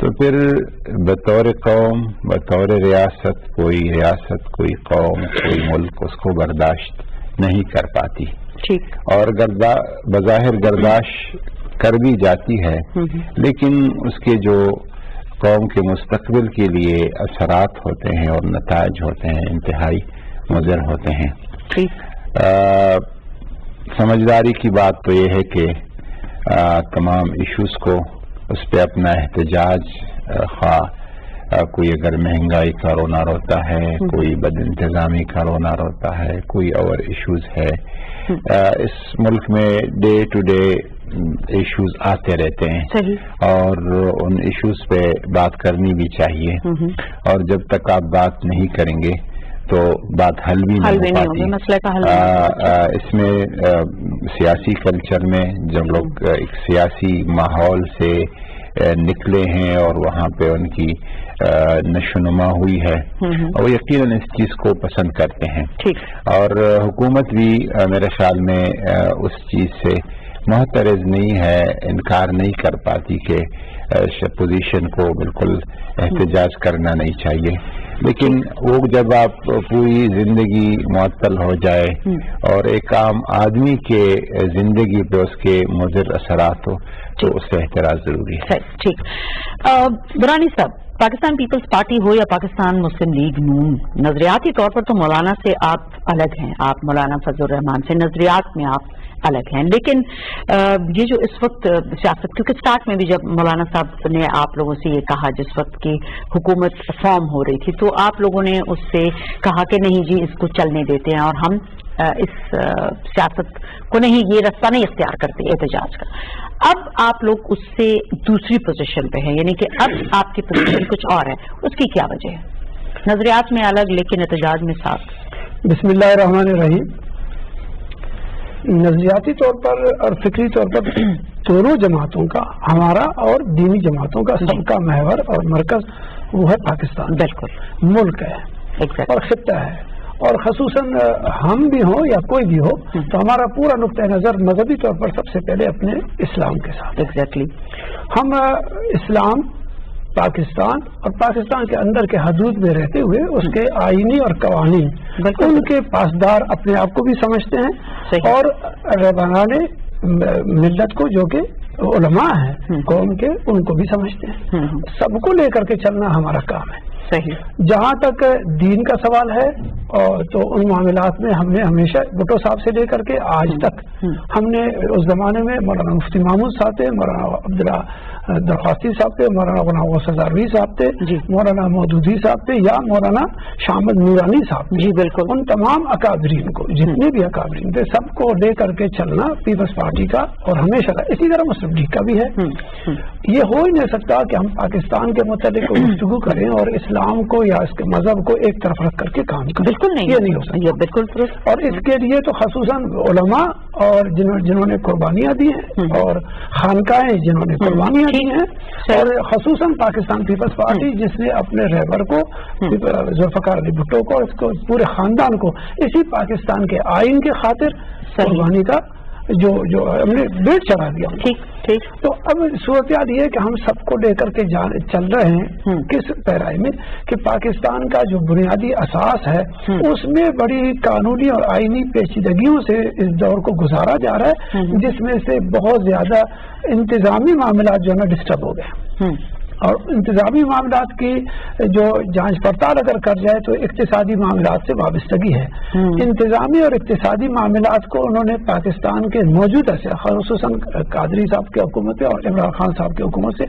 تو پھر بطور قوم، بطور ریاست کوئی قوم، کوئی ملک اس کو برداشت نہیں کر پاتی، ٹھیک، اور بظاہر برداشت کر بھی جاتی ہے، لیکن اس کے جو قوم کے مستقبل کے لیے اثرات ہوتے ہیں اور نتائج ہوتے ہیں انتہائی مضر ہوتے ہیں۔ سمجھداری کی بات تو یہ ہے کہ تمام ایشوز کو اس پہ اپنا احتجاج، کوئی اگر مہنگائی کا رونا روتا ہے، کوئی بد انتظامی کا رونا روتا ہے، کوئی اور ایشوز ہے، اس ملک میں ڈے ٹو ڈے ایشوز آتے رہتے ہیں، اور ان ایشوز پہ بات کرنی بھی چاہیے، اور جب تک آپ بات نہیں کریں گے تو بات حل بھی نہیں ہو پاتی۔ اس میں سیاسی کلچر میں جب لوگ ایک سیاسی ماحول سے نکلے ہیں اور وہاں پہ ان کی نشوونما ہوئی ہے، وہ یقیناً اس چیز کو پسند کرتے ہیں، اور حکومت بھی میرے خیال میں اس چیز سے محترض نہیں ہے، انکار نہیں کر پاتی کہ پوزیشن کو بالکل احتجاج کرنا نہیں چاہیے، لیکن وہ جب آپ پوری زندگی معطل ہو جائے اور ایک عام آدمی کے زندگی پہ اس کے مضر اثرات ہو تو اس سے احتراز ضروری ہے۔ ٹھیک، برانی صاحب، پاکستان پیپلز پارٹی ہو یا پاکستان مسلم لیگ نون، نظریاتی طور پر تو مولانا سے آپ الگ ہیں، آپ مولانا فضل الرحمان سے نظریات میں آپ الگ ہیں، لیکن یہ جو اس وقت سیاست، کیونکہ سٹارٹ میں بھی جب مولانا صاحب نے آپ لوگوں سے یہ کہا جس وقت کی حکومت فارم ہو رہی تھی، تو آپ لوگوں نے اس سے کہا کہ نہیں جی اس کو چلنے دیتے ہیں اور ہم اس سیاست کو نہیں، یہ رستہ نہیں اختیار کرتے احتجاج کا۔ اب آپ لوگ اس سے دوسری پوزیشن پہ ہیں، یعنی کہ اب آپ کی پوزیشن کچھ اور ہے، اس کی کیا وجہ ہے؟ نظریات میں الگ لیکن احتجاج میں ساتھ۔ بسم اللہ الرحمن الرحیم۔ نظریاتی طور پر اور فکری طور پر دونوں جماعتوں کا، ہمارا اور دینی جماعتوں کا سب کا محور اور مرکز وہ ہے پاکستان، بالکل ملک ہے اور خطہ ہے، اور خصوصاً ہم بھی ہوں یا کوئی بھی ہو تو ہمارا پورا نقطۂ نظر مذہبی طور پر سب سے پہلے اپنے اسلام کے ساتھ۔ ہم اسلام، پاکستان اور پاکستان کے اندر کے حدود میں رہتے ہوئے اس کے آئینی اور قوانین ان کے پاسدار اپنے آپ کو بھی سمجھتے ہیں، اور رہبران ملت کو جو کہ علماء ہیں قوم کے ان کو بھی سمجھتے ہیں۔ سب کو لے کر کے چلنا ہمارا کام ہے۔ جہاں تک دین کا سوال ہے تو ان معاملات میں ہم نے ہمیشہ بھٹو صاحب سے لے کر کے آج تک ہم نے اس زمانے میں مولانا مفتی محمود صاحب تھے، مولانا عبداللہ درخواستی صاحب تھے، مولانا غلام غوث ہزاروی صاحب تھے، مولانا مودودی صاحب تھے، یا مولانا شامد نورانی صاحب، جی بالکل، ان تمام اکابرین کو، جتنے بھی اکابرین تھے سب کو لے کر کے چلنا پیپلز پارٹی کا اور ہمیشہ کا، اسی طرح مسلم لیگ کا بھی ہے۔ یہ ہو ہی نہیں سکتا کہ ہم پاکستان کے متعلق گفتگو کریں اور اسلام کو یا اس کے مذہب کو ایک طرف رکھ کر کے کام کریں، بالکل نہیں، یہ نہیں ہو سکتا، بالکل۔ اور اس کے لیے تو خصوصاً علماء اور جنہوں نے قربانیاں دی ہیں اور خانقاہیں جنہوں نے قربانیاں دی ہیں، اور خصوصاً پاکستان پیپلز پارٹی جس نے اپنے رہبر کو ذوالفقار علی بھٹو کو، اس کو پورے خاندان کو اسی پاکستان کے آئین کے خاطر قربانی کا جو ہم نے بیٹ چڑھا دیا۔ ٹھیک، تو اب صورتحال یہ ہے کہ ہم سب کو لے کر کے چل رہے ہیں کس پیرائی میں کہ پاکستان کا جو بنیادی اساس ہے اس میں بڑی قانونی اور آئینی پیچیدگیوں سے اس دور کو گزارا جا رہا ہے، جس میں سے بہت زیادہ انتظامی معاملات جو ہے نا ڈسٹرب ہو گئے، اور انتظامی معاملات کی جو جانچ پڑتال اگر کر جائے تو اقتصادی معاملات سے وابستگی ہے۔ انتظامی اور اقتصادی معاملات کو انہوں نے پاکستان کے موجودہ سے، خصوصاً قادری صاحب کی حکومت اور عمران خان صاحب کی حکومت سے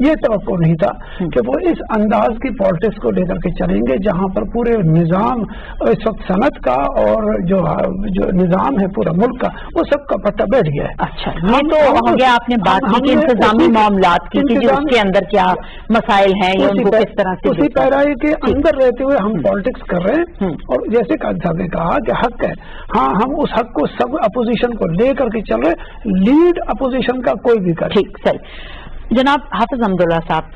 یہ توقع نہیں تھا کہ وہ اس انداز کی پالیٹکس کو لے کر کے چلیں گے جہاں پر پورے نظام اس وقت صنعت کا اور جو نظام ہے پورا ملک کا وہ سب کا پتہ بیٹھ گیا ہے۔ اچھا، یہ تو آپ نے بات کی انتظامی معاملات کی کہ اس کے اندر کیا مسائل ہیں یا ان کو کس طرح سے، اسی پیرائی کے اندر رہتے ہوئے ہم پالیٹکس کر رہے ہیں، اور جیسے قاضی صاحب نے کہا کہ حق ہے، ہاں ہم اس حق کو سب اپوزیشن کو لے کر کے چل رہے، لیڈ اپوزیشن کا کوئی بھی کرے۔ ٹھیک، صحیح۔ جناب حافظ حمداللہ صاحب،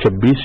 26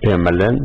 PMLN,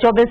24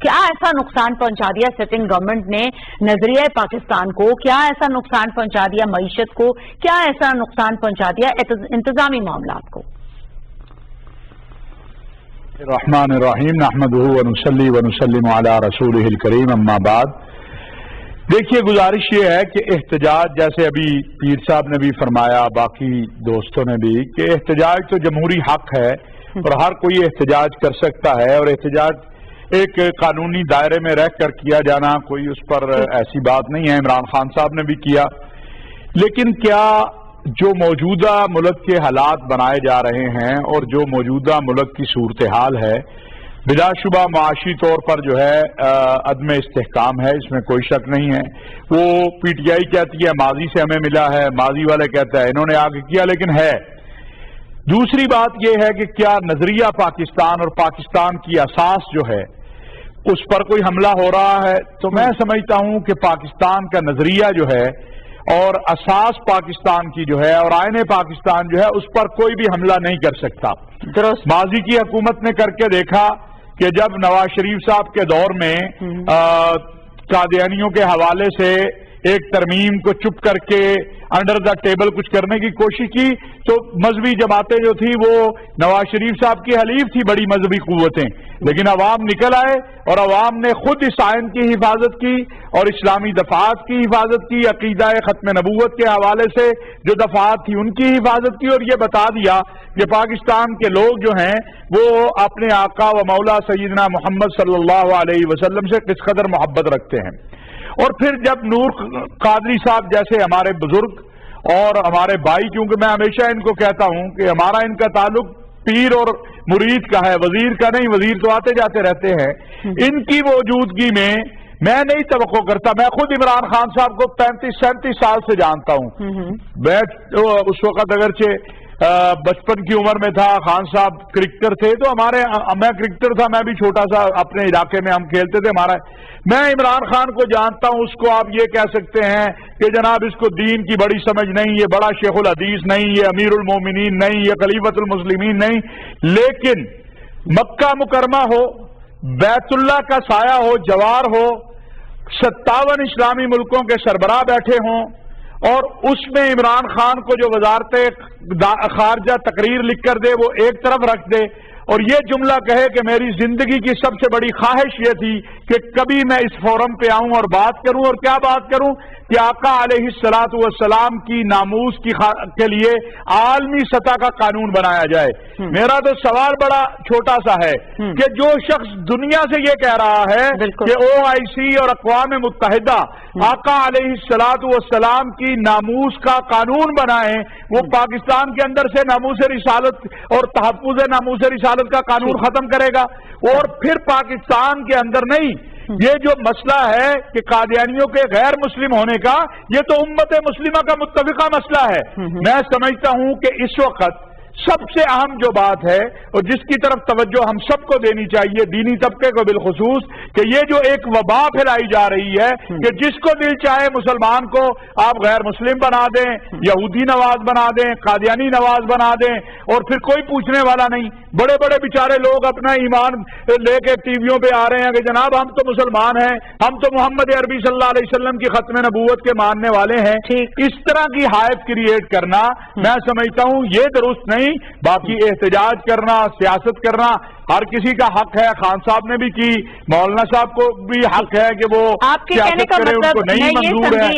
کیا ایسا نقصان پہنچا دیا سٹنگ گورنمنٹ نے نظریہ پاکستان کو؟ کیا ایسا نقصان پہنچا دیا معیشت کو؟ کیا ایسا نقصان پہنچا دیا انتظامی معاملات کو؟ الرحمن الرحیم نحمدہ ونصلی ونسلم علی رسولہ الکریم اما بعد. دیکھیے گزارش یہ ہے کہ احتجاج، جیسے ابھی پیر صاحب نے بھی فرمایا، باقی دوستوں نے بھی، کہ احتجاج تو جمہوری حق ہے اور ہر کوئی احتجاج کر سکتا ہے، اور احتجاج ایک قانونی دائرے میں رہ کر کیا جانا کوئی اس پر ایسی بات نہیں ہے. عمران خان صاحب نے بھی کیا. لیکن کیا جو موجودہ ملک کے حالات بنائے جا رہے ہیں اور جو موجودہ ملک کی صورتحال ہے، بلا شبہ معاشی طور پر جو ہے عدم استحکام ہے، اس میں کوئی شک نہیں ہے. وہ پی ٹی آئی کہتی ہے ماضی سے ہمیں ملا ہے، ماضی والے کہتا ہے انہوں نے آگے کیا، لیکن ہے. دوسری بات یہ ہے کہ کیا نظریہ پاکستان اور پاکستان کی اساس جو ہے اس پر کوئی حملہ ہو رہا ہے؟ تو میں سمجھتا ہوں کہ پاکستان کا نظریہ جو ہے اور اساس پاکستان کی جو ہے اور آئین پاکستان جو ہے اس پر کوئی بھی حملہ نہیں کر سکتا. درست. ماضی کی حکومت نے کر کے دیکھا کہ جب نواز شریف صاحب کے دور میں قادیانیوں کے حوالے سے ایک ترمیم کو چپ کر کے انڈر دا ٹیبل کچھ کرنے کی کوشش کی تو مذہبی جماعتیں جو تھی وہ نواز شریف صاحب کی حلیف تھی، بڑی مذہبی قوتیں، لیکن عوام نکل آئے اور عوام نے خود اس آئین کی حفاظت کی اور اسلامی دفعات کی حفاظت کی، عقیدہ ختم نبوت کے حوالے سے جو دفعات تھی ان کی حفاظت کی، اور یہ بتا دیا کہ پاکستان کے لوگ جو ہیں وہ اپنے آقا و مولا سیدنا محمد صلی اللہ علیہ وسلم سے کس قدر محبت رکھتے ہیں. اور پھر جب نور قادری صاحب جیسے ہمارے بزرگ اور ہمارے بھائی، کیونکہ میں ہمیشہ ان کو کہتا ہوں کہ ہمارا ان کا تعلق پیر اور مرید کا ہے، وزیر کا نہیں، وزیر تو آتے جاتے رہتے ہیں. ان کی موجودگی میں میں نہیں توقع کرتا، میں خود عمران خان صاحب کو 35-37 سال سے جانتا ہوں. میں اس وقت اگرچہ بچپن کی عمر میں تھا، خان صاحب کرکٹر تھے تو میں کرکٹر تھا، میں بھی چھوٹا سا اپنے علاقے میں ہم کھیلتے تھے. میں عمران خان کو جانتا ہوں، اس کو آپ یہ کہہ سکتے ہیں کہ جناب اس کو دین کی بڑی سمجھ نہیں، یہ بڑا شیخ الحدیث نہیں، یہ امیر المومنین نہیں، یہ خلیفۃ المسلمین نہیں، لیکن مکہ مکرمہ ہو، بیت اللہ کا سایہ ہو، جوار ہو، 57 اسلامی ملکوں کے سربراہ بیٹھے ہوں، اور اس میں عمران خان کو جو وزارت خارجہ تقریر لکھ کر دے وہ ایک طرف رکھ دے اور یہ جملہ کہے کہ میری زندگی کی سب سے بڑی خواہش یہ تھی کہ کبھی میں اس فورم پہ آؤں اور بات کروں. اور کیا بات کروں کہ آقا علیہ الصلوۃ والسلام کی ناموس کے لیے عالمی سطح کا قانون بنایا جائے. میرا تو سوال بڑا چھوٹا سا ہے کہ جو شخص دنیا سے یہ کہہ رہا ہے کہ OIC اور اقوام متحدہ آقا علیہ الصلوۃ والسلام کی ناموس کا قانون بنائیں، وہ پاکستان کے اندر سے ناموس رسالت اور تحفظ ناموس رسالت کا قانون ختم کرے گا. اور پھر پاکستان کے اندر نہیں، یہ جو مسئلہ ہے کہ قادیانیوں کے غیر مسلم ہونے کا، یہ تو امت مسلمہ کا متفقہ مسئلہ ہے. میں سمجھتا ہوں کہ اس وقت سب سے اہم جو بات ہے اور جس کی طرف توجہ ہم سب کو دینی چاہیے، دینی طبقے کو بالخصوص، کہ یہ جو ایک وبا پھیلائی جا رہی ہے کہ جس کو دل چاہے مسلمان کو آپ غیر مسلم بنا دیں، یہودی نواز بنا دیں، قادیانی نواز بنا دیں، اور پھر کوئی پوچھنے والا نہیں. بڑے بڑے بیچارے لوگ اپنا ایمان لے کے ٹی ویوں پہ آ رہے ہیں کہ جناب ہم تو مسلمان ہیں، ہم تو محمد عربی صلی اللہ علیہ وسلم کی ختم نبوت کے ماننے والے ہیں. اس طرح کی ہائپ کریٹ کرنا میں سمجھتا ہوں یہ درست نہیں. باقی احتجاج کرنا، سیاست کرنا ہر کسی کا حق ہے. خان صاحب نے بھی کی، مولانا صاحب کو بھی حق ہے کہ وہ سیاست کریں، ان کو نہیں منظور ہے.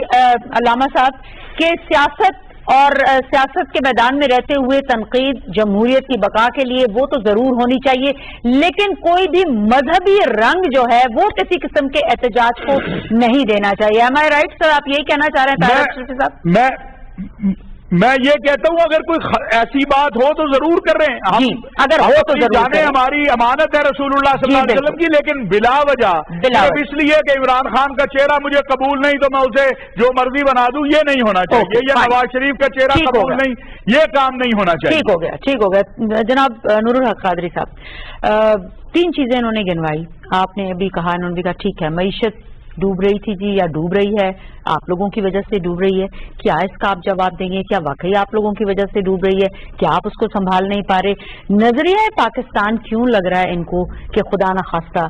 علامہ صاحب کہ سیاست اور سیاست کے میدان میں رہتے ہوئے تنقید جمہوریت کی بقا کے لیے وہ تو ضرور ہونی چاہیے، لیکن کوئی بھی مذہبی رنگ جو ہے وہ کسی قسم کے احتجاج کو نہیں دینا چاہیے. ایم آئی رائٹ سر؟ آپ یہی کہنا چاہ رہے ہیں صاحب؟ میں یہ کہتا ہوں اگر کوئی ایسی بات ہو تو ضرور کر رہے ہیں ہم، اگر ہو تو جانے ہماری امانت ہے رسول اللہ صلی اللہ علیہ وسلم کی، لیکن بلا وجہ صرف اس لیے کہ عمران خان کا چہرہ مجھے قبول نہیں تو میں اسے جو مرضی بنا دوں، یہ نہیں ہونا چاہیے. یا نواز شریف کا چہرہ قبول نہیں، یہ کام نہیں ہونا چاہیے. ٹھیک ہو گیا. جناب نور الحق قادری صاحب، 3 چیزیں انہوں نے گنوائی. آپ نے ابھی کہا، انہوں نے بھی کہا ٹھیک ہے معیشت ڈوب رہی تھی جی یا ڈوب رہی ہے, آپ لوگوں کی وجہ سے ڈوب رہی ہے, کیا اس کا آپ جواب دیں گے؟ کیا واقعی آپ لوگوں کی وجہ سے ڈوب رہی ہے؟ کیا آپ اس کو سنبھال نہیں پا رہے؟ نظریہ پاکستان کیوں لگ رہا ہے ان کو کہ خدا نخواستہ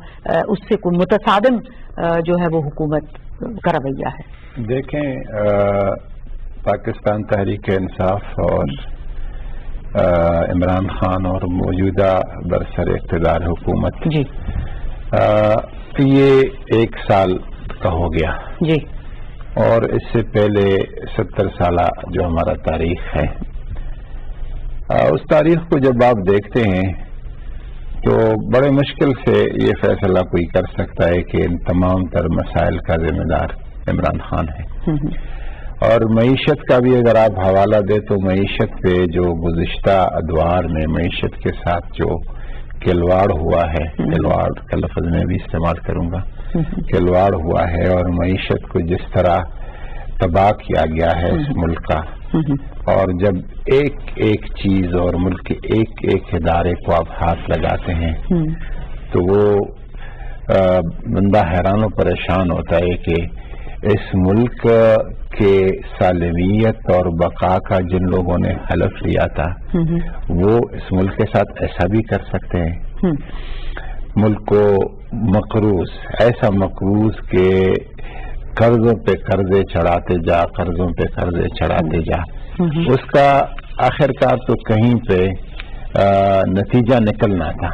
اس سے کوئی متصادم جو ہے وہ حکومت کا رویہ ہے؟ دیکھیں, پاکستان تحریک انصاف اور عمران خان اور موجودہ برسر اقتدار حکومت جی یہ 1 سال کا ہو گیا جی, اور اس سے پہلے 70 سالہ جو ہمارا تاریخ ہے, اس تاریخ کو جب آپ دیکھتے ہیں تو بڑے مشکل سے یہ فیصلہ کوئی کر سکتا ہے کہ ان تمام تر مسائل کا ذمہ دار عمران خان ہے. اور معیشت کا بھی اگر آپ حوالہ دیں تو معیشت پہ جو گزشتہ ادوار میں معیشت کے ساتھ جو کھلواڑ ہوا ہے, کھلواڑ کا لفظ میں بھی استعمال کروں گا, کھلواڑ ہوا ہے اور معیشت کو جس طرح تباہ کیا گیا ہے اس ملک کا, اور جب ایک ایک چیز اور ملک کے ایک ایک ادارے کو آپ ہاتھ لگاتے ہیں تو وہ بندہ حیران و پریشان ہوتا ہے کہ اس ملک کے سالمیت اور بقا کا جن لوگوں نے حلف لیا تھا وہ اس ملک کے ساتھ ایسا بھی کر سکتے ہیں. ملک کو مقروض, ایسا مقروض کہ قرضوں پہ قرضے چڑھاتے جا, قرضوں پہ قرضے چڑھاتے جا, اس کا آخرکار تو کہیں پہ نتیجہ نکلنا تھا.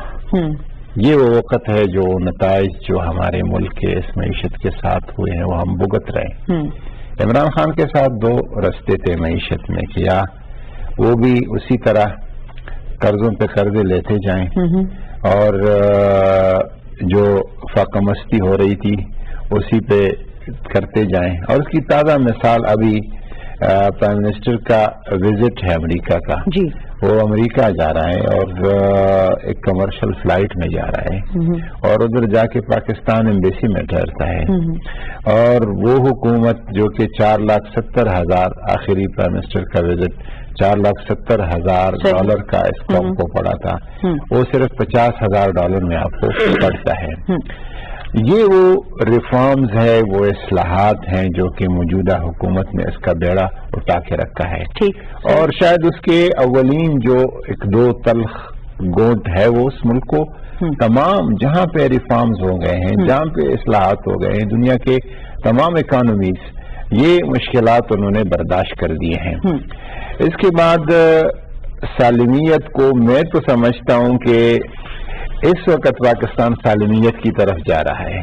یہ وہ وقت ہے جو نتائج جو ہمارے ملک کے اس معیشت کے ساتھ ہوئے ہیں وہ ہم بھگت رہے. عمران خان کے ساتھ 2 رستے تھے معیشت میں, کیا وہ بھی اسی طرح قرضوں پہ قرضے لیتے جائیں اور جو فاقہ مستی ہو رہی تھی اسی پہ کرتے جائیں. اور اس کی تازہ مثال ابھی پرائم منسٹر کا وزٹ ہے امریکہ کا. جی, وہ امریکہ جا رہا ہے اور ایک کمرشل فلائٹ میں جا رہا ہے اور ادھر جا کے پاکستان ایمبیسی میں ٹھہرتا ہے. اور وہ حکومت جو کہ 4,70,000 آخری پرائم منسٹر کا وزٹ $4,70,000 کا اس قوم کو پڑا تھا, وہ صرف $50,000 میں آپ کو پڑتا ہے. یہ وہ ریفارمز ہے, وہ اصلاحات ہیں جو کہ موجودہ حکومت نے اس کا بیڑا اٹھا کے رکھا ہے. اور شاید اس کے اولین جو 1-2 تلخ گونٹ ہے وہ اس ملک کو تمام جہاں پہ ریفارمز ہو گئے ہیں, جہاں پہ اصلاحات ہو گئے ہیں, دنیا کے تمام اکانومیز یہ مشکلات انہوں نے برداشت کر دیے ہیں. اس کے بعد سالمیت کو میں تو سمجھتا ہوں کہ اس وقت پاکستان سالمیت کی طرف جا رہا ہے.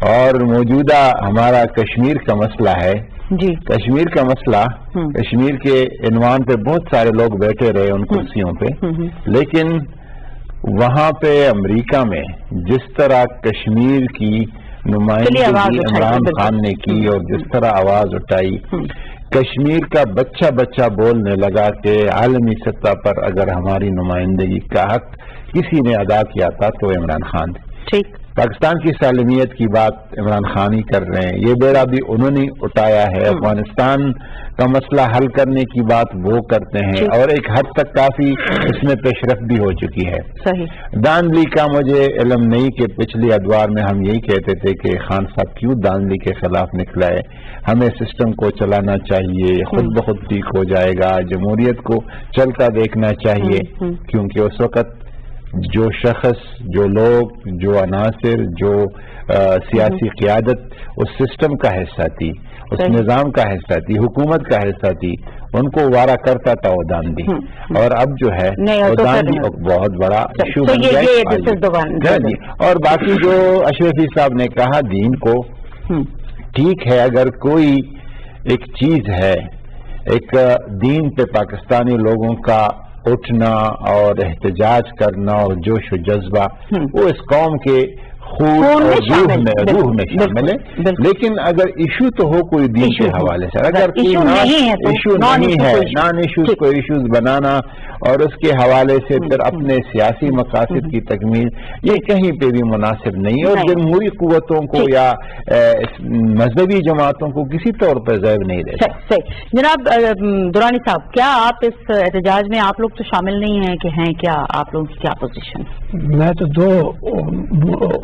اور موجودہ ہمارا کشمیر کا مسئلہ ہے جی, کشمیر کا مسئلہ, کشمیر کے عنوان پہ بہت سارے لوگ بیٹھے رہے ان کرسیوں پہ, لیکن وہاں پہ امریکہ میں جس طرح کشمیر کی نمائندگی عمران خان نے کی اور جس طرح آواز اٹھائی, کشمیر کا بچہ بچہ بولنے لگا کہ عالمی سطح پر اگر ہماری نمائندگی کا حق کسی نے ادا کیا تھا تو عمران خان. ٹھیک, پاکستان کی سالمیت کی بات عمران خان ہی کر رہے ہیں, یہ بیڑا بھی انہوں نے اٹھایا ہے. افغانستان کا مسئلہ حل کرنے کی بات وہ کرتے ہیں اور ایک حد تک کافی اس میں پیش رفت بھی ہو چکی ہے. صحیح. دانلی کا مجھے علم نہیں کہ پچھلی ادوار میں ہم یہی کہتے تھے کہ خان صاحب کیوں دانلی کے خلاف نکلا ہے, ہمیں سسٹم کو چلانا چاہیے, خود بخود ٹھیک ہو جائے گا, جمہوریت کو چلتا دیکھنا چاہیے, کیونکہ اس وقت جو شخص, جو لوگ, جو عناصر, جو سیاسی قیادت اس سسٹم کا حصہ تھی, اس نظام کا حصہ تھی, حکومت کا حصہ تھی, ان کو وارا کرتا تھا وہ دانلی. اور اب جو ہے وہ دانلی بہت بڑا ایشو بن گیا. اور باقی جو اشرفی صاحب نے کہا دین کو, ٹھیک ہے, اگر کوئی ایک چیز ہے, ایک دین پہ پاکستانی لوگوں کا اٹھنا اور احتجاج کرنا اور جوش و جذبہ وہ اس قوم کے خون اور روح میں شامل ہے, لیکن اگر ایشو تو ہو کوئی دین کے حوالے سے, اگر کوئی ایشو نہیں ہے, نان ایشوز کو ایشوز بنانا اور اس کے حوالے سے پھر اپنے سیاسی مقاصد کی تکمیل, یہ کہیں پہ بھی مناسب نہیں, اور جمہوری قوتوں کو یا مذہبی جماعتوں کو کسی طور پر ضائع نہیں دیتا. جناب درانی صاحب, کیا آپ اس احتجاج میں, آپ لوگ تو شامل نہیں ہیں کہ ہیں کیا, آپ لوگوں کی کیا پوزیشن؟ میں تو 2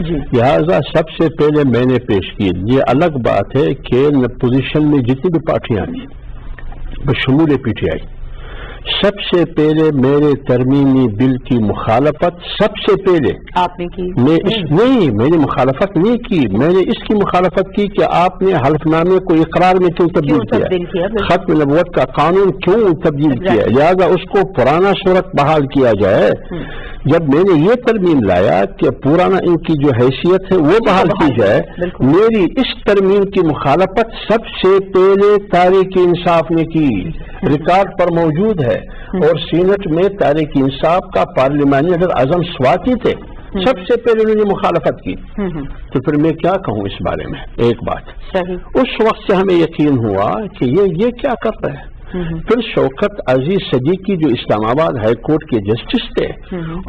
لہذا سب سے پہلے میں نے پیش کی. یہ الگ بات ہے کہ پوزیشن میں جتنی بھی پارٹیاں ہیں بشمول پی ٹی آئی، سب سے پہلے میرے ترمیمی بل کی مخالفت سب سے پہلے آپ نے کی؟ میں نے مخالفت نہیں کی. میں نے اس کی مخالفت کی کہ آپ نے حلف نامے کو اقرار میں کیوں تبدیل کیا، ختم نبوت کا قانون کیوں تبدیل کیا، لہذا اس کو پرانا صورت بحال کیا جائے. جب میں نے یہ ترمیم لایا کہ پرانا ان کی جو حیثیت ہے وہ بحال کی جائے، میری اس ترمیم کی مخالفت سب سے پہلے تحریک انصاف نے کی، ریکارڈ پر موجود ہے. اور سینٹ میں تحریک انصاف کا پارلیمانی اعظم سواتی تھے، سب سے پہلے انہوں نے مخالفت کی. تو پھر میں کیا کہوں اس بارے میں؟ ایک بات اس وقت سے ہمیں یقین ہوا کہ یہ کیا کرتا ہے. پھر شوکت عزیز صدیقی جو اسلام آباد ہائی کورٹ کے جسٹس تھے،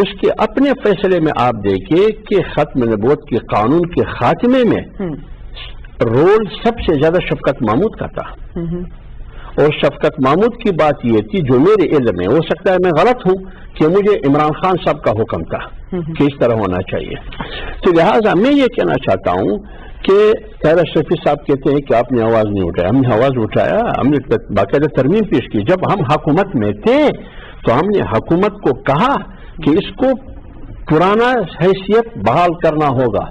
اس کے اپنے فیصلے میں آپ دیکھیے کہ ختم نبوت کے قانون کے خاتمے میں رول سب سے زیادہ شفقت محمود کا تھا. اور شفقت محمود کی بات یہ تھی جو میرے علم میں، ہو سکتا ہے میں غلط ہوں، کہ مجھے عمران خان صاحب کا حکم تھا کہ اس طرح ہونا چاہیے. تو لہٰذا میں یہ کہنا چاہتا ہوں کہ طاہر اشرفی صاحب کہتے ہیں کہ آپ نے آواز نہیں اٹھایا. ہم نے آواز اٹھایا، ہم نے باقاعدہ ترمیم پیش کی. جب ہم حکومت میں تھے تو ہم نے حکومت کو کہا کہ اس کو پرانا حیثیت بحال کرنا ہوگا،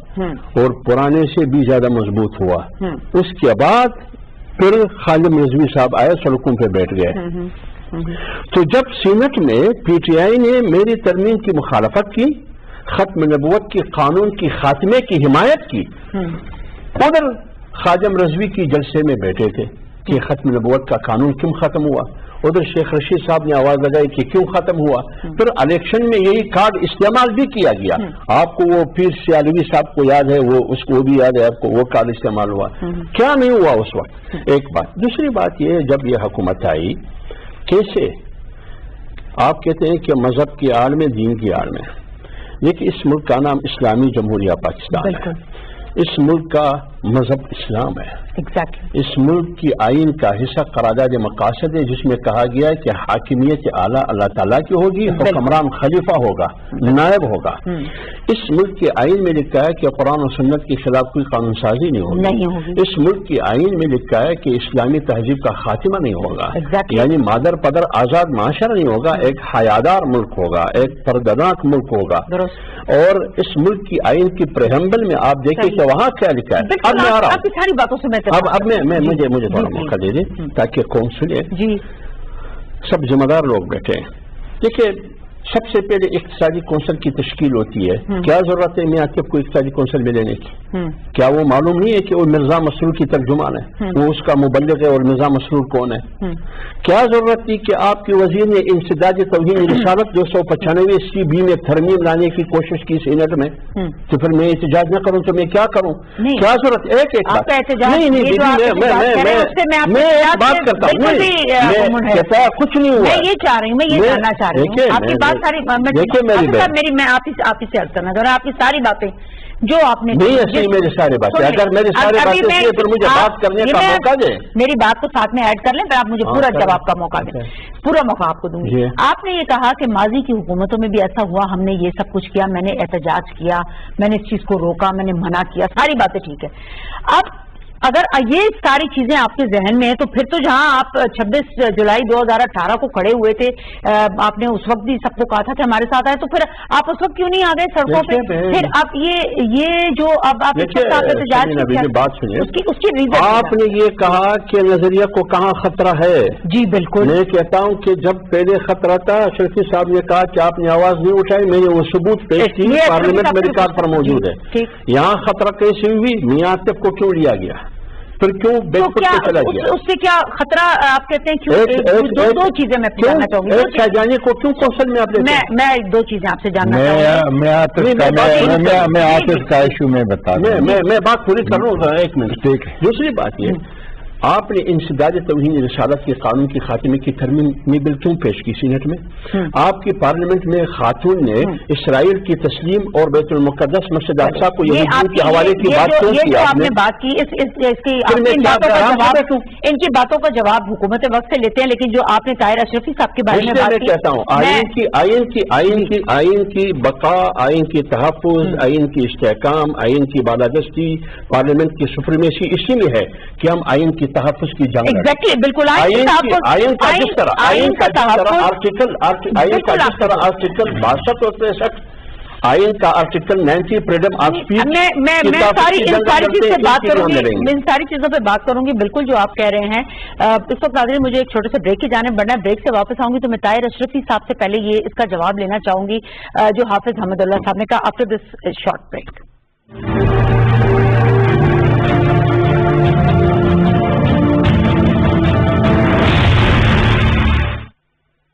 اور پرانے سے بھی زیادہ مضبوط ہوا. اس کے بعد پھر خالد رضوی صاحب آئے، سڑکوں پہ بیٹھ گئے. تو جب سینٹ میں پی ٹی آئی نے میری ترمیم کی مخالفت کی، ختم نبوت کے قانون کی خاتمے کی حمایت کی، ادھر خادم رضوی کی جلسے میں بیٹھے تھے کہ ختم نبوت کا قانون کیوں ختم ہوا، ادھر شیخ رشید صاحب نے آواز لگائی کہ کیوں ختم ہوا. پھر الیکشن میں یہی کارڈ استعمال بھی کیا گیا. آپ کو وہ پیر سیالوی صاحب کو یاد ہے، وہ اس کو بھی یاد ہے آپ کو، وہ کارڈ استعمال ہوا. کیا نہیں ہوا اس وقت؟ ایک بات. دوسری بات یہ، جب یہ حکومت آئی کیسے آپ کہتے ہیں کہ مذہب کی آڑ میں، دین کی آڑ میں، لیکن اس ملک کا نام اسلامی جمہوریہ پاکستان ہے. اس ملک کا مذہب اسلام ہے. اس ملک کی آئین کا حصہ قرارداد مقاصد ہے، جس میں کہا گیا ہے کہ حاکمیت اعلیٰ اللہ تعالیٰ کی ہوگی، حکمران خلیفہ ہوگا، نائب ہوگا. اس ملک کے آئین میں لکھا ہے کہ قرآن و سنت کے خلاف کوئی قانون سازی نہیں ہوگی. اس ملک کی آئین میں لکھا ہے کہ اسلامی تہذیب کا خاتمہ نہیں ہوگا، یعنی مادر پدر آزاد معاشرہ نہیں ہوگا، ایک حیادار ملک ہوگا، ایک پردناک ملک ہوگا. اور اس ملک کی آئین کی پریمبل میں آپ دیکھیں کہ وہاں کیا لکھا ہے. اب میں آ رہا ہوں، ساری باتوں سے اب میں مجھے تھوڑا موقع دے دیں تاکہ قوم سنے. سب ذمہ دار لوگ بیٹھے ہیں. دیکھیے، سب سے پہلے اقتصادی کونسل کی تشکیل ہوتی ہے. کیا ضرورت ہے میاں کو اقتصادی کونسل میں لینے کی؟ کیا وہ معلوم نہیں ہے کہ وہ مرزا مسرور کی ترجمان ہے، وہ اس کا مبلغ ہے، اور مرزا مسرور کون ہے؟ کیا ضرورت تھی کہ آپ کے وزیر نے انسداد توہین رسالت 295 CB میں ترمیم لانے کی کوشش کی سینٹ میں؟ تو پھر میں احتجاج نہ کروں تو میں کیا کروں؟ کیا ضرورت؟ ایک میں بات کرتا ہوں، کچھ نہیں ہوا. یہ چاہ رہی ہوں، میں یہ جاننا چاہ رہی ہوں آپ کی بات ساری. میں آپ ہی سے عرض کرنا چاہ رہا ہوں، آپ کی ساری باتیں جو آپ نے نہیں ایسے ہی میری سارے باتیں، اگر میری سارے باتیں پھر مجھے بات کرنے کا موقع دیں. میری بات کو ساتھ میں ایڈ کر لیں، پھر آپ مجھے پورا جواب کا موقع دیں. پورا موقع آپ کو دوں گی. آپ نے یہ کہا کہ ماضی کی حکومتوں میں بھی ایسا ہوا، ہم نے یہ سب کچھ کیا، میں نے احتجاج کیا، میں نے اس چیز کو روکا، میں نے منع کیا، ساری باتیں ٹھیک ہے. اب اگر یہ ساری چیزیں آپ کے ذہن میں ہیں تو پھر تو جہاں آپ 26 جولائی 2018 کو کھڑے ہوئے تھے، آپ نے اس وقت بھی سب کو کہا تھا کہ ہمارے ساتھ آئے، تو پھر آپ اس وقت کیوں نہیں آ گئے سڑکوں پہ؟ پھر اب یہ جو اب آپ احتجاج بات سنیے، اس کی ریزن آپ نے یہ کہا کہ نظریہ کو کہاں خطرہ ہے. جی بالکل. میں کہتا ہوں کہ جب پہلے خطرہ تھا، اشرفی صاحب نے کہا کہ آپ نے آواز نہیں اٹھائی، میں نے وہ ثبوت پیش کی، پارلیمنٹ میں ریکارڈ پر موجود ہے. یہاں خطرہ کیسے ہوئی؟ میاں تک کو کیوں لیا گیا؟ پھر کیوں چلا گیا؟ اس سے کیا خطرہ آپ کہتے ہیں؟ کیوں؟ دو چیزیں میں جاننا چاہوں گی. شاہجہانی کو کیوں کونسل میں آپ میں دو چیزیں آپ سے جاننا چاہوں گی. میں آتش کا ایشو میں بتا دوں، میں بات پوری کر رہا ہوں. ایک منٹ. دوسری بات یہ، آپ نے انسداد توہین رسالت کے قانون کے خاتمے کی ترمیمی بل کیوں پیش کی سینٹ میں؟ آپ کی پارلیمنٹ میں خاتون نے اسرائیل کی تسلیم اور بیت المقدس مسجد اقصی کو یہودیوں کے حوالے کی بات کیوں کی؟ آپ نے بات کی ان کی باتوں کا جواب حکومت وقت سے لیتے ہیں، لیکن جو آپ نے طاہر اشرفی صاحب کے بارے میں بات کی، کہتا ہوں آئین کی بقا، آئین کی تحفظ، آئین کی استحکام، آئین کی بالادستی، پارلیمنٹ کی سپریمیسی اسی میں ہے کہ ہم آئین کی تحفظ کی جنگ ایگزیکٹلی بالکل آئین کا جس طرح آرٹیکل 62 اور 63 آئین کا آرٹیکل 90 فریڈم آف اسپیچ، میں ساری چیز سے بات کروں گی، ان ساری چیزوں پہ بات کروں گی، بالکل جو آپ کہہ رہے ہیں۔ اس وقت ناظرین مجھے ایک چھوٹے سے بریک کی جانب بڑھنا ہے، بریک سے واپس آؤں گی تو میں طاہر اشرفی صاحب سے پہلے یہ اس کا جواب لینا چاہوں گی جو حافظ حمد اللہ صاحب نے کہا after this short break.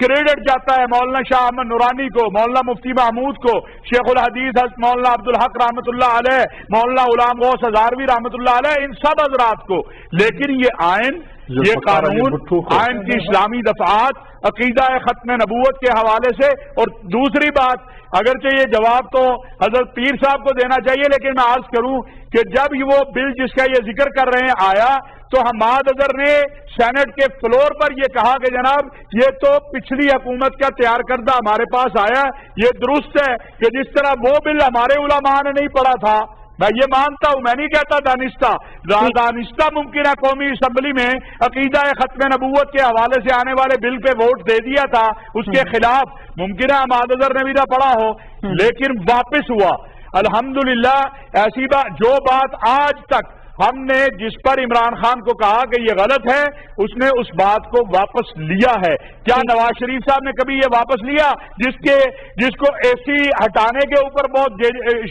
Credit جاتا ہے مولانا شاہ احمد نورانی کو، مولانا مفتی محمود کو، شیخ الحدیث حضرت مولانا عبدالحق رحمۃ اللہ علیہ، مولانا غلام غوث ہزاروی رحمۃ اللہ علیہ، ان سب حضرات کو. لیکن یہ آئین، یہ قانون، آئین کی اسلامی دفعات عقیدہ ختم نبوت کے حوالے سے. اور دوسری بات، اگرچہ یہ جواب تو حضرت پیر صاحب کو دینا چاہیے، لیکن میں عرض کروں کہ جب وہ بل جس کا یہ ذکر کر رہے ہیں آیا تو حماد اظہر نے سینٹ کے فلور پر یہ کہا کہ جناب یہ تو پچھلی حکومت کا تیار کردہ ہمارے پاس آیا. یہ درست ہے کہ جس طرح وہ بل ہمارے علماء نے نہیں پڑھا تھا، میں یہ مانتا ہوں، میں نہیں کہتا دانستہ ممکن ہے قومی اسمبلی میں عقیدہ ختم نبوت کے حوالے سے آنے والے بل پہ ووٹ دے دیا تھا اس کے خلاف، ممکن ہے حماد اظہر نے بھی نہ پڑھا ہو، لیکن واپس ہوا. الحمدللہ ایسی بات، جو بات آج تک ہم نے جس پر عمران خان کو کہا کہ یہ غلط ہے، اس نے اس بات کو واپس لیا ہے. کیا نواز شریف صاحب نے کبھی یہ واپس لیا؟ جس کو اے سی ہٹانے کے اوپر بہت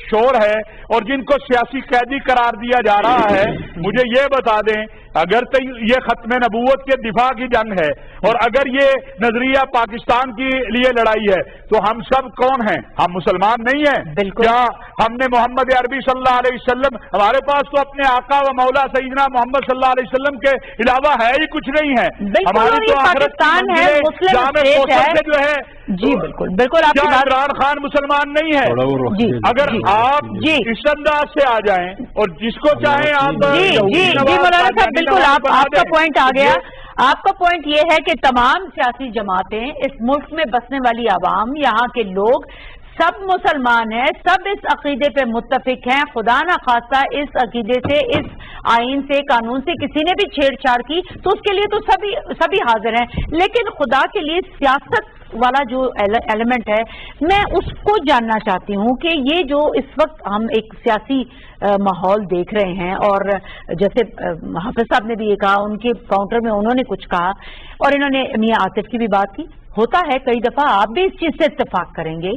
شور ہے اور جن کو سیاسی قیدی قرار دیا جا رہا ہے، مجھے یہ بتا دیں، اگر تو یہ ختم نبوت کے دفاع کی جنگ ہے اور اگر یہ نظریہ پاکستان کے لیے لڑائی ہے تو ہم سب کون ہیں؟ ہم مسلمان نہیں ہیں کیا؟ ہم نے محمد عربی صلی اللہ علیہ وسلم، ہمارے پاس تو اپنے آقا و مولا سیدنا محمد صلی اللہ علیہ وسلم کے علاوہ ہے ہی کچھ نہیں ہے. ہماری تو پاکستان ہے، جو ہے. جی بالکل بالکل، آپ عمران خان مسلمان نہیں ہے؟ اگر آپ اس انداز سے آ جائیں اور جس کو چاہیں آپ، مولانا صاحب بالکل آپ کا پوائنٹ آ گیا. آپ کا پوائنٹ یہ ہے کہ تمام سیاسی جماعتیں، اس ملک میں بسنے والی عوام، یہاں کے لوگ سب مسلمان ہیں، سب اس عقیدے پہ متفق ہیں. خدا نہ خواستہ اس عقیدے سے، اس آئین سے، قانون سے کسی نے بھی چھیڑ چھاڑ کی تو اس کے لیے تو سبھی حاضر ہیں. لیکن خدا کے لیے سیاست والا جو ایلیمنٹ ہے، میں اس کو جاننا چاہتی ہوں کہ یہ جو اس وقت ہم ایک سیاسی ماحول دیکھ رہے ہیں، اور جیسے حافظ صاحب نے بھی یہ کہا، ان کے کاؤنٹر میں انہوں نے کچھ کہا اور انہوں نے میاں آصف کی بھی بات کی. ہوتا ہے کئی دفعہ آپ بھی اس چیز سے اتفاق کریں گے،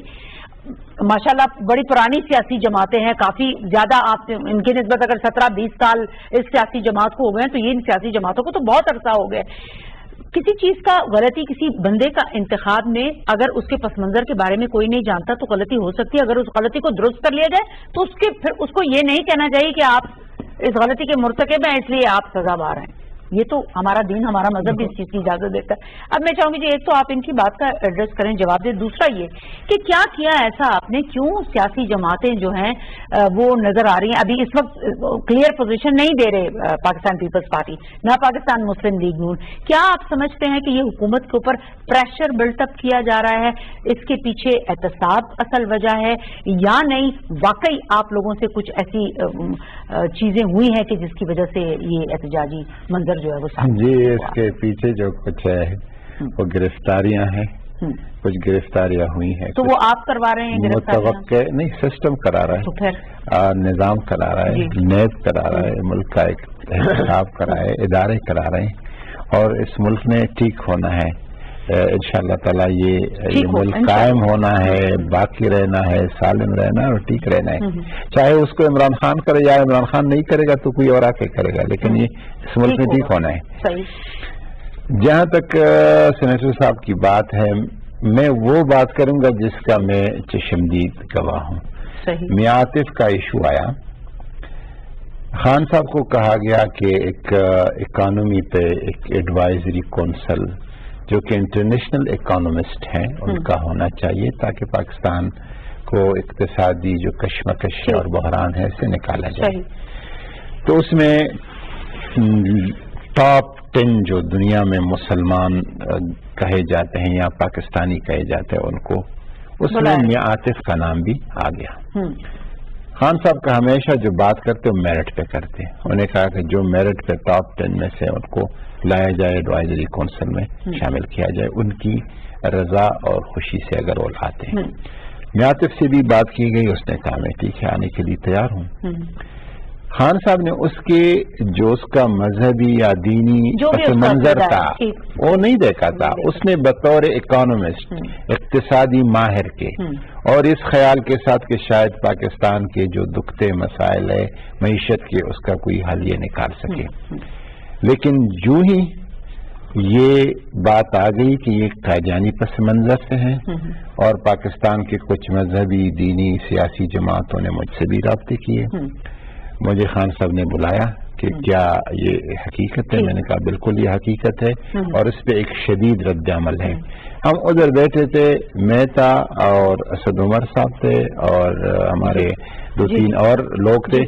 ماشاءاللہ بڑی پرانی سیاسی جماعتیں ہیں، کافی زیادہ، آپ ان کی نسبت اگر 17-20 سال اس سیاسی جماعت کو ہو گئے ہیں تو یہ ان سیاسی جماعتوں کو تو بہت عرصہ ہو گئے. کسی چیز کا غلطی، کسی بندے کا انتخاب میں اگر اس کے پس منظر کے بارے میں کوئی نہیں جانتا تو غلطی ہو سکتی ہے. اگر اس غلطی کو درست کر لیا جائے تو پھر اس کو یہ نہیں کہنا چاہیے کہ آپ اس غلطی کے مرتکب ہیں اس لیے آپ سزاوار ہیں. یہ تو ہمارا دین، ہمارا مذہب بھی اس چیز کی اجازت دیتا ہے. اب میں چاہوں گی ایک تو آپ ان کی بات کا ایڈریس کریں، جواب دیں. دوسرا یہ کہ کیا کیا ایسا آپ نے، کیوں سیاسی جماعتیں جو ہیں وہ نظر آ رہی ہیں ابھی اس وقت کلیئر پوزیشن نہیں دے رہے پاکستان پیپلز پارٹی، نہ پاکستان مسلم لیگ نون. کیا آپ سمجھتے ہیں کہ یہ حکومت کے اوپر پریشر بلٹ اپ کیا جا رہا ہے؟ اس کے پیچھے احتساب اصل وجہ ہے یا نہیں؟ واقعی آپ لوگوں سے کچھ ایسی چیزیں ہوئی ہیں کہ جس کی وجہ سے یہ احتجاجی منظر جو ہے وہ جی، اس کے پیچھے جو کچھ ہے وہ گرفتاریاں ہیں، کچھ گرفتاریاں ہوئی ہیں. تو وہ آپ کروا رہے ہیں؟ متوقع نہیں، سسٹم کرا رہا ہے، تو پھر نظام کرا رہا ہے، نیب کرا رہا ہے، ملک کا ایک احتساب کرا ہے، ادارے کرا رہے ہیں، اور اس ملک نے ٹھیک ہونا ہے انشاءاللہ تعالیٰ. یہ ملک قائم ہونا ہے، باقی رہنا ہے، سالم رہنا ہے اور ٹھیک رہنا ہے. چاہے اس کو عمران خان کرے یا عمران خان نہیں کرے گا تو کوئی اور آ کے کرے گا، لیکن یہ اس ملک میں ٹھیک ہونا ہے. جہاں تک سینیٹر صاحب کی بات ہے، میں وہ بات کروں گا جس کا میں چشمدید گواہ ہوں. میاں عاطف کا ایشو آیا، خان صاحب کو کہا گیا کہ ایک اکانومی پہ ایک ایڈوائزری کونسل جو کہ انٹرنیشنل اکانومسٹ ہیں ان کا ہونا چاہیے تاکہ پاکستان کو اقتصادی جو کشمکش اور بحران ہے اسے نکالا جائے. تو اس میں ٹاپ 10 جو دنیا میں مسلمان کہے جاتے ہیں یا پاکستانی کہے جاتے ہیں ان کو، اس میں میاں عاطف کا نام بھی آ گیا. خان صاحب کا ہمیشہ جو بات کرتے وہ میرٹ پہ کرتے، انہوں نے کہا کہ جو میرٹ پہ ٹاپ 10 میں سے ان کو لایا جائے، ایڈوائزری کونسل میں شامل کیا جائے، ان کی رضا اور خوشی سے اگر وہ آتے ہیں. میاں عاطف سے بھی بات کی گئی، اس نے کہا میں ٹھیک ہے آنے کے لیے تیار ہوں. خان صاحب نے اس کے جو اس کا مذہبی یا دینی پس منظر تھا وہ نہیں دیکھا تھا. اس نے بطور اکانومسٹ، اقتصادی ماہر کے، اور اس خیال کے ساتھ کہ شاید پاکستان کے جو دکھتے مسائل ہے معیشت کے، اس کا کوئی حل یہ نکال سکے. لیکن جو ہی یہ بات آ گئی کہ یہ قادیانی پس منظر سے ہیں اور پاکستان کے کچھ مذہبی دینی سیاسی جماعتوں نے مجھ سے بھی رابطے کیے. مجھے خان صاحب نے بلایا کہ کیا یہ حقیقت ہے؟ میں نے کہا بالکل یہ حقیقت ہے اور اس پہ ایک شدید رد عمل ہے. ہم ادھر بیٹھے تھے، میں تھا اور اسد عمر صاحب تھے اور ہمارے 2-3 اور لوگ تھے.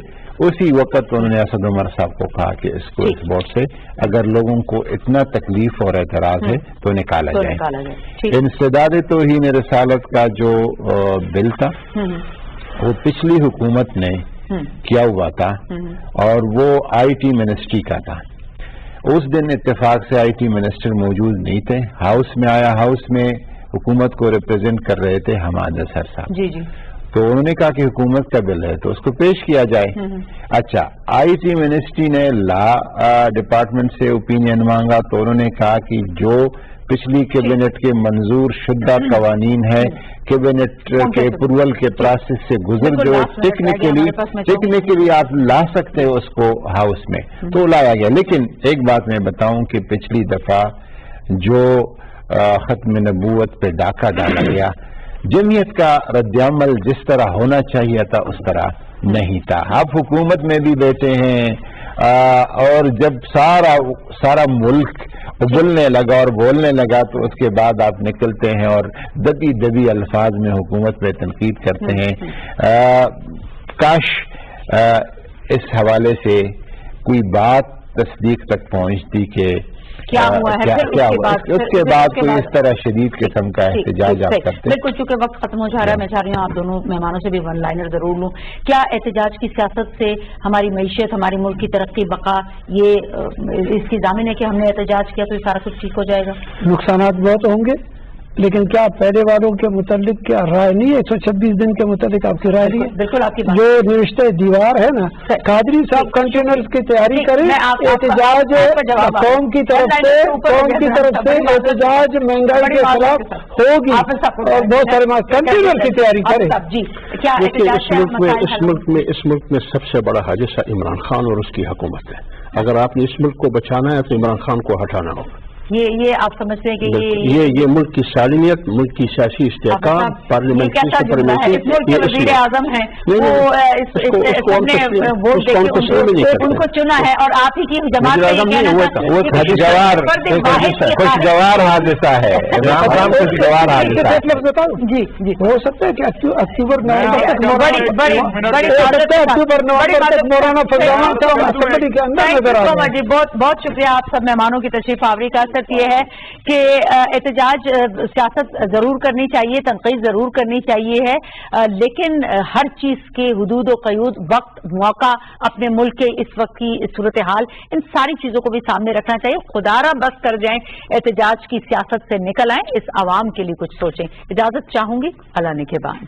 اسی وقت انہوں نے اسد عمر صاحب کو کہا کہ اس کو اس بورڈ سے اگر لوگوں کو اتنا تکلیف اور اعتراض ہے تو نکالا جائے. انسداد توہین رسالت کا جو بل تھا وہ پچھلی حکومت نے کیا ہوا تھا اور وہ آئی ٹی منسٹری کا تھا. اس دن اتفاق سے آئی ٹی منسٹر موجود نہیں تھے. ہاؤس میں آیا، ہاؤس میں حکومت کو ریپرزینٹ کر رہے تھے حماد اظہر صاحب. تو انہوں نے کہا کہ حکومت کا بل ہے تو اس کو پیش کیا جائے. اچھا، آئی ٹی منسٹری نے لا ڈپارٹمنٹ سے اوپینین مانگا تو انہوں نے کہا کہ جو پچھلی کیبنٹ کے منظور شدہ قوانین ہے کیبنٹ کے اپروول کے پروسیس سے گزر جو ٹیکنیکلی آپ لا سکتے ہو اس کو ہاؤس میں تو لایا گیا. لیکن ایک بات میں بتاؤں کہ پچھلی دفعہ جو ختم نبوت پہ ڈاکہ ڈالا گیا، جمعیت کا رد عمل جس طرح ہونا چاہیے تھا اس طرح نہیں تھا. آپ حکومت میں بھی بیٹھے ہیں اور جب سارا ملک ابلنے لگا اور بولنے لگا تو اس کے بعد آپ نکلتے ہیں اور دبی الفاظ میں حکومت پہ تنقید کرتے ہیں. کاش اس حوالے سے کوئی بات تصدیق تک پہنچتی کہ کیا ہوا ہے، اس کے بعد کوئی اس طرح شدید قسم کا احتجاج آپ کرتے ہیں. بالکل، چونکہ وقت ختم ہو جا رہا ہے، میں چاہ رہی ہوں آپ دونوں مہمانوں سے بھی ون لائنر ضرور لوں. کیا احتجاج کی سیاست سے ہماری معیشت، ہماری ملک کی ترقی بقا یہ اس کی ضامن ہے کہ ہم نے احتجاج کیا تو یہ سارا کچھ ٹھیک ہو جائے گا؟ نقصانات بہت ہوں گے، لیکن کیا پہلے والوں کے متعلق کیا رائے نہیں ہے؟ 126 دن کے متعلق آپ کی رائے نہیں ہے؟ بالکل آپ کی بات. جو نوشتہ دیوار ہے نا، قادری صاحب کنٹینرز کی تیاری کریں. احتجاج قوم کی طرف سے احتجاج مہنگائی کے خلاف ہوگی اور بہت سارے کنٹینر کی تیاری کریں. اس ملک میں سب سے بڑا حادثہ عمران خان اور اس کی حکومت ہے. اگر آپ نے اس ملک کو بچانا ہے تو عمران خان کو ہٹانا ہوگا. یہ آپ سمجھتے ہیں کہ یہ ملک کی سالمیت، ملک کی سیاسی استحکام، پارلیمنٹری سپریمیسی، یہ وزیر اعظم ہیں وہ ان کو چنا ہے اور آپ ہی کی جماعت خوشگوار حادثہ ہے. جی جی ہو سکتا ہے کہ اکتوبر بہت شکریہ آپ سب مہمانوں کی تشریف آوری کا. یہ ہے کہ احتجاج سیاست ضرور کرنی چاہیے، تنقید ضرور کرنی چاہیے ہے، لیکن ہر چیز کے حدود و قیود، وقت، موقع، اپنے ملک کے اس وقت کی صورتحال، ان ساری چیزوں کو بھی سامنے رکھنا چاہیے. خدا را بس کر جائیں، احتجاج کی سیاست سے نکل آئیں، اس عوام کے لیے کچھ سوچیں. اجازت چاہوں گی اعلانے کے بعد.